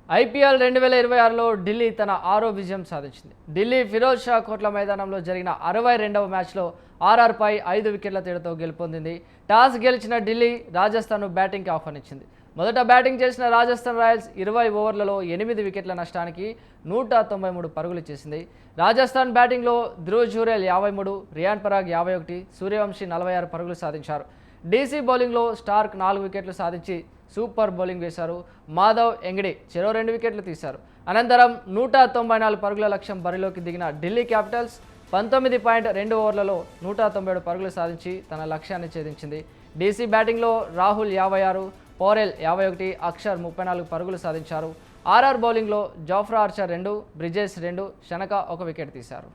IPL 2026లో Delhi తన 6వ విజయం సాధించింది. ఢిల్లీ ఫిరోజ్ షా కోట్ల మైదానంలో జరిగిన 62వ మ్యాచ్లో ఆర్ఆర్పై 5 వికెట్ల తేడాతో గెలుపొందింది. టాస్ గెలిచిన ఢిల్లీ రాజస్థాన్ను బ్యాటింగ్కి ఆహ్వానించింది. మొదట బ్యాటింగ్ చేసిన రాజస్థాన్ రాయల్స్ 20 ఓవర్లలో 8 వికెట్ల నష్టానికి 193 పరుగులు చేసింది. రాజస్థాన్ బ్యాటింగ్లో ధ్రువ్ జురేల్ 53, రియాన్ పరాగ్ 51, సూర్యవంశీ 46 పరుగులు సాధించారు. డీసీ బౌలింగ్లో స్టార్క్ 4 వికెట్లు సాధించి సూపర్ బౌలింగ్ వేశారు. మాధవ్, ఎంగడి చెరో 2 వికెట్లు తీశారు. అనంతరం 194 పరుగుల లక్ష్యం బరిలోకి దిగిన ఢిల్లీ క్యాపిటల్స్ 19.2 ఓవర్లలో 197 పరుగులు సాధించి తన లక్ష్యాన్ని ఛేదించింది. డీసీ బ్యాటింగ్లో రాహుల్ 56, పౌరెల్ 51, అక్షర్ 34 పరుగులు సాధించారు. ఆర్ఆర్ బౌలింగ్లో జాఫ్రా ఆర్చర్ 2, బ్రిజేష్ 2, షనక 1 వికెట్ తీశారు.